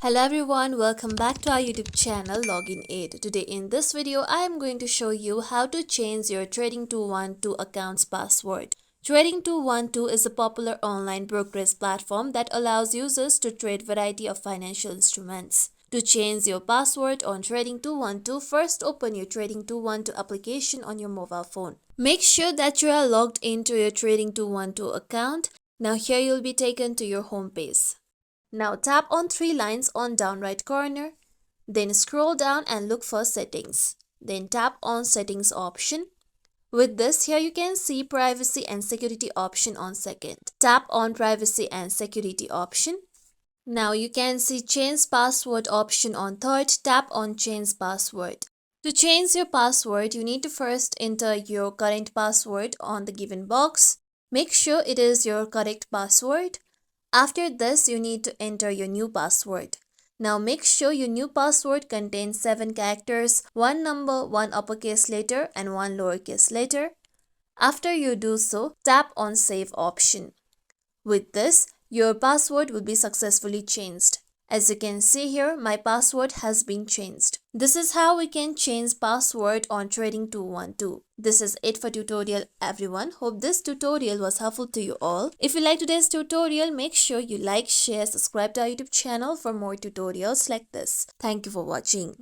Hello everyone, welcome back to our YouTube channel Login Aid. Today in this video, I am going to show you how to change your Trading212 account's password. Trading212 is a popular online brokerage platform that allows users to trade variety of financial instruments. To change your password on Trading212, first open your Trading212 application on your mobile phone. Make sure that you are logged into your Trading212 account. Now here you'll be taken to your home page. Now tap on three lines on down right corner, then scroll down and look for settings. Then tap on settings option. With this, here you can see privacy and security option on second. Tap on privacy and security option. Now you can see change password option on third. Tap on change password. To change your password, you need to first enter your current password on the given box. Make sure it is your correct password. After this, you need to enter your new password. Now make sure your new password contains 7 characters, 1 number, 1 uppercase letter and 1 lowercase letter. After you do so, tap on save option. With this, your password will be successfully changed. As you can see here, my password has been changed. This is how we can change password on Trading212. This is it for tutorial everyone. Hope this tutorial was helpful to you all. If you like today's tutorial, make sure you like, share, subscribe to our YouTube channel for more tutorials like this. Thank you for watching.